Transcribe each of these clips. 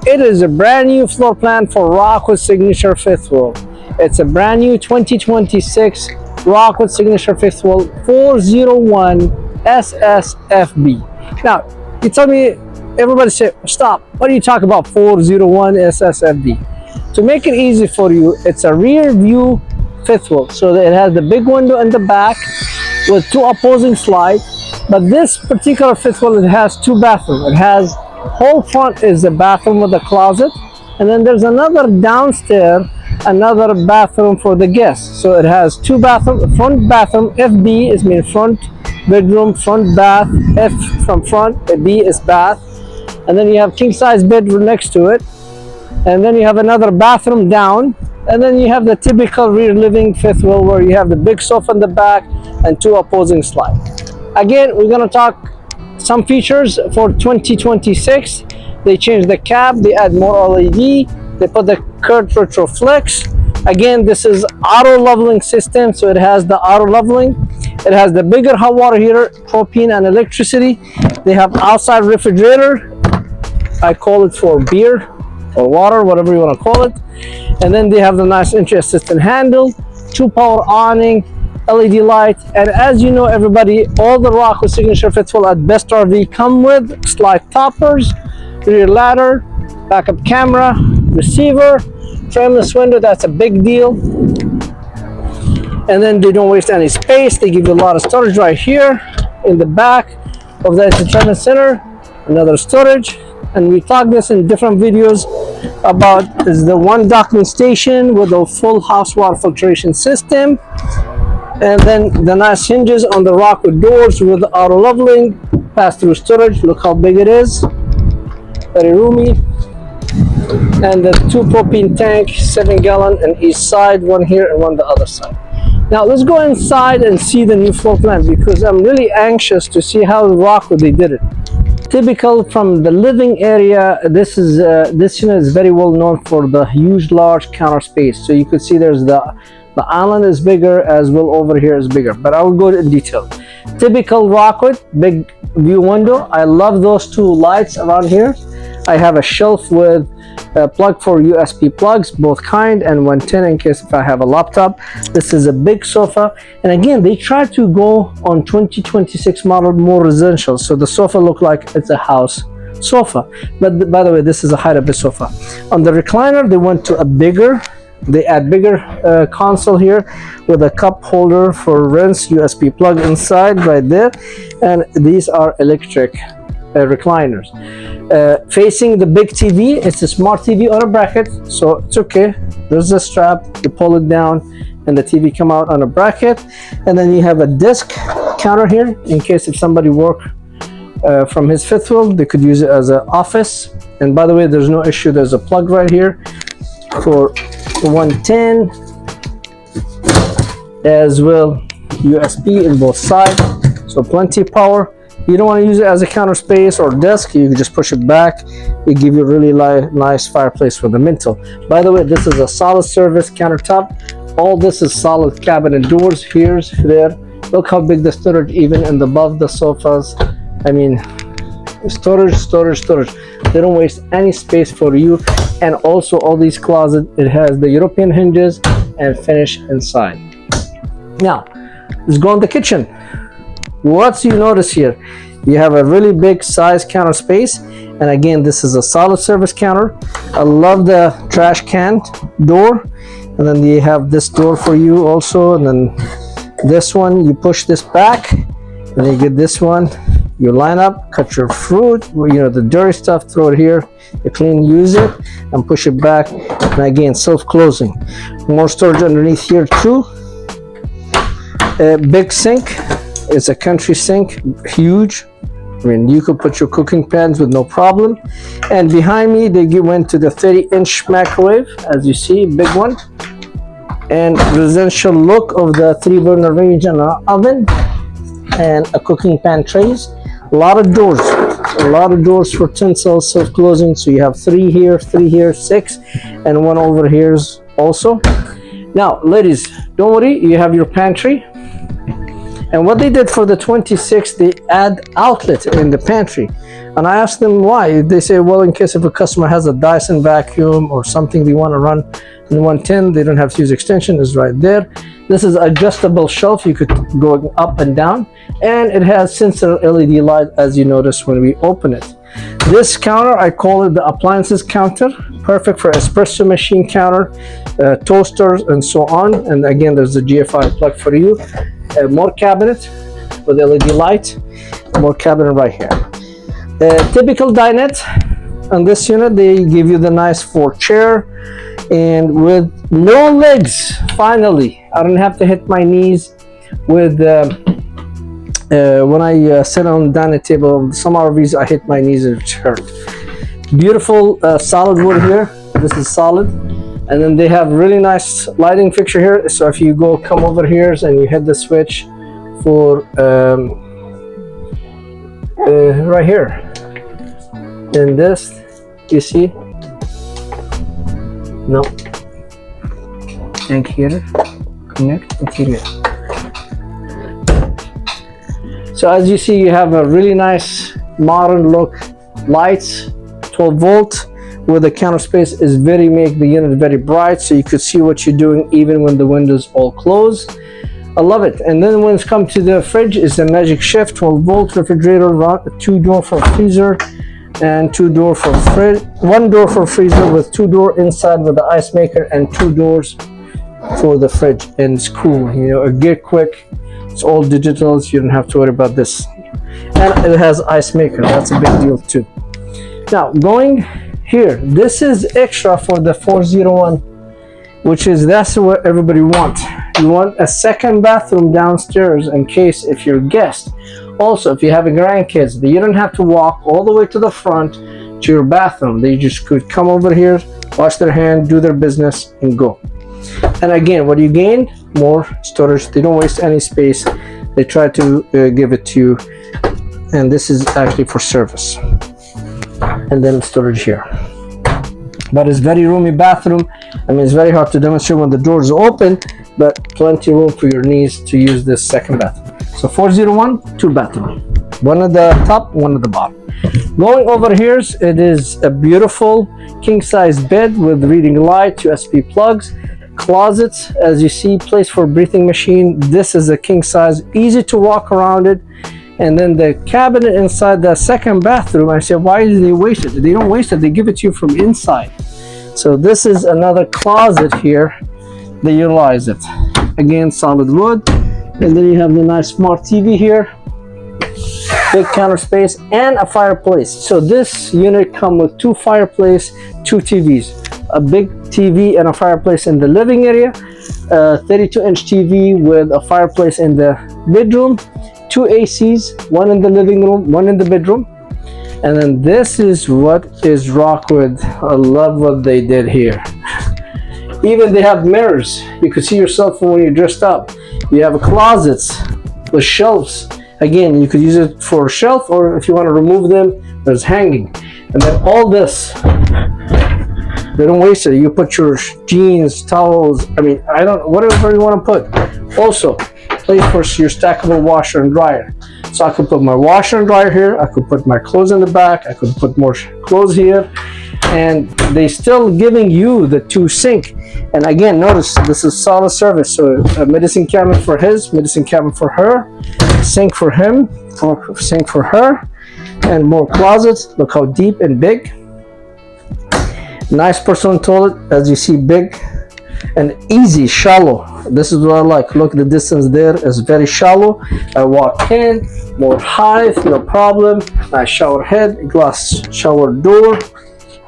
it is a brand new floor plan for Rockwood Signature fifth wheel. It's a brand new 2026 Rockwood Signature fifth wheel 401 SSFB. Now, you tell me, everybody say, stop, what do you talk about 401 SSFB? To make it easy for you, it's a rear view fifth wheel. So it has the big window in the back with two opposing slides. But this particular fifth wheel, it has two bathrooms. It has whole front is a bathroom with a closet, and then there's another downstairs, another bathroom for the guests. So it has two bathroom, front bathroom. FB is mean front bedroom, front bath. F from front, B is bath, and then you have king size bedroom next to it, and then you have another bathroom down, and then you have the typical rear living fifth wheel where you have the big sofa in the back and two opposing slides. Again, we're gonna talk some features for 2026. They changed the cab, they add more LED, they put the curved retroflex. Again, this is auto leveling system, so it has the auto leveling. It has the bigger hot water heater, propane and electricity. They have outside refrigerator. I call it for beer or water, whatever you want to call it. And then they have the nice entry assistant handle, two power awning, LED light, and as you know, everybody, all the Rockwood Signature fifth wheel at Best RV come with slide toppers, rear ladder, backup camera, receiver, frameless window. That's a big deal. And then they don't waste any space. They give you a lot of storage right here in the back of the entertainment center. Another storage, and we talked this in different videos about is the one docking station with a full house water filtration system. And then the nice hinges on the Rockwood doors with the auto leveling, pass-through storage. Look how big it is, very roomy. And the two propane tank, 7-gallon on each side, one here and one the other side. Now let's go inside and see the new floor plan, because I'm really anxious to see how Rockwood they did it. Typical from the living area, this unit is very well known for the huge large counter space. So you could see there's the island is bigger as well, over here is bigger, but I will go in detail. Typical Rockwood, big view window. I love those two lights around here. I have a shelf with a plug for USB plugs, both kind, and 110 in case if I have a laptop. This is a big sofa, and again, they try to go on 2026 model more residential, so the sofa look like it's a house sofa. But by the way, this is a height of the sofa. On the recliner, they went to a bigger, they add bigger console here with a cup holder for rinse, USB plug inside right there, and these are electric recliners. Facing the big TV, it's a smart TV on a bracket, so it's okay. There's a strap, you pull it down and the TV come out on a bracket. And then you have a desk counter here in case if somebody work from his fifth wheel, they could use it as an office. And by the way, there's no issue, there's a plug right here for 110 as well, USB in both sides, so plenty of power. You don't want to use it as a counter space or desk, you can just push it back. It gives you a really nice fireplace for the mantle. By the way, this is a solid service countertop. All this is solid cabinet doors. Here's there. Look how big the storage even in above the sofas. I mean, storage. They don't waste any space for you. And also all these closets, it has the European hinges and finish inside. Now, let's go in the kitchen. What you notice here, you have a really big size counter space, and again, this is a solid service counter. I love the trash can door, and then you have this door for you also, and then this one, you push this back, and you get this one, you line up, cut your fruit, you know, the dirty stuff, throw it here, you clean, use it, and push it back, and again, self-closing. More storage underneath here too. A big sink. It's a country sink, huge. I mean, you could put your cooking pans with no problem. And behind me, they went to the 30-inch microwave, as you see, big one. And residential look of the 3-burner range and an oven, and a cooking pan trays. A lot of doors for tinsel, self-closing. So you have 3 here, 6, and one over here also. Now, ladies, don't worry, you have your pantry. And what they did for the 26, they add outlet in the pantry. And I asked them why. They say, well, in case if a customer has a Dyson vacuum or something they want to run in 110, they don't have to use extension, is right there. This is adjustable shelf, you could go up and down, and it has sensor LED light, as you notice when we open it. This counter, I call it the appliances counter, perfect for espresso machine counter, toasters, and so on. And again, there's the GFI plug for you. More cabinet with LED light, more cabinet right here. Typical dinette. On this unit, they give you the nice 4 chair, and with no legs. Finally, I don't have to hit my knees with when I sit on the dining table. Some RVs I hit my knees and it hurt. Beautiful solid wood here. This is solid, and then they have really nice lighting fixture here. So if you come over here and you hit the switch for right here, and this, you see, no, and here, connect interior. So as you see, you have a really nice modern look lights, 12 volt, where the counter space is make the unit very bright, so you could see what you're doing even when the windows all closed. I love it. And then when it's come to the fridge, is the magic shift, 12 volt refrigerator, 2 door for freezer, and 2 door for fridge, 1 door for freezer with 2 door inside with the ice maker, and 2 doors for the fridge. And it's cool, you know, get quick. It's all digital, so you don't have to worry about this. And it has ice maker, that's a big deal too. Now going here, this is extra for the 401, which is, that's what everybody wants. You want a second bathroom downstairs in case if you're a guest. Also, if you have a grandkids, you don't have to walk all the way to the front to your bathroom. They just could come over here, wash their hand, do their business, and go. And again, what do you gain? More storage. They don't waste any space. They try to give it to you. And this is actually for service. And then storage here. But it's very roomy bathroom. I mean, it's very hard to demonstrate when the doors open, but plenty room for your needs to use this second bathroom. So 401, 2 bathroom, 1 at the top, 1 at the bottom. Going over here, it is a beautiful king size bed with reading light, USB plugs, closets, as you see, place for breathing machine. This is a king size, easy to walk around it. And then the cabinet inside the second bathroom, I said, why do they waste it? They don't waste it, they give it to you from inside. So this is another closet here. They utilize it. Again, solid wood. And then you have the nice smart TV here. Big counter space and a fireplace. So this unit comes with 2 fireplace, 2 TVs. A big TV and a fireplace in the living area. 32-inch TV with a fireplace in the bedroom. 2 ACs, 1 in the living room, 1 in the bedroom. And then this is what is Rockwood. I love what they did here. Even they have mirrors. You can see yourself when you're dressed up. You have closets with shelves. Again, you could use it for a shelf, or if you want to remove them, there's hanging. And then all this, they don't waste it. You put your jeans, towels, I mean, whatever you want to put. Also, place for your stackable washer and dryer. So I could put my washer and dryer here, I could put my clothes in the back, I could put more clothes here, and they still giving you the 2 sink. And again, notice this is solid service. So a medicine cabinet for his, medicine cabinet for her, sink for him, or sink for her, and more closets. Look how deep and big. Nice personal toilet, as you see, big and easy, shallow. This is what I like. Look, the distance there is very shallow. I walk in, more height, no problem. Nice shower head, glass shower door.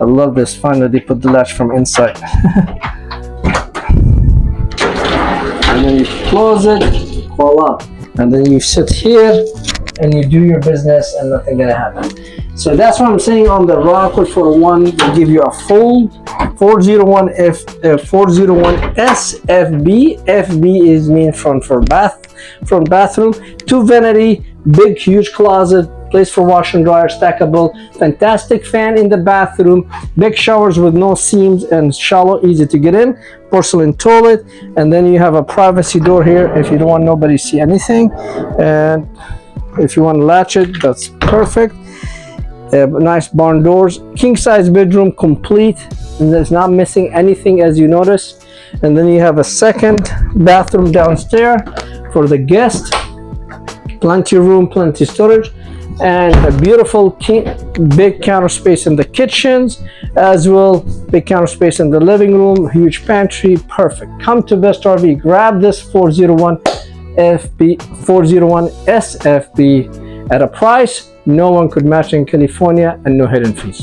I love this. Finally, they put the latch from inside. And then you close it, voila. And then you sit here and you do your business and nothing gonna happen. So that's what I'm saying on the Rockwood 401. They give you a full 401 SFB. FB is mean front bathroom, 2 vanity, big huge closet, place for washer and dryer, stackable, fantastic fan in the bathroom, big showers with no seams and shallow, easy to get in, porcelain toilet, and then you have a privacy door here if you don't want nobody to see anything, and if you want to latch it, that's perfect. Nice barn doors, king size bedroom complete, and there's not missing anything as you notice. And then you have a second bathroom downstairs for the guest, plenty of room, plenty of storage, and a beautiful big counter space in the kitchens, as well big counter space in the living room, huge pantry, perfect. Come to Best RV, grab this 401 SFB at a price no one could match in California, and no hidden fees.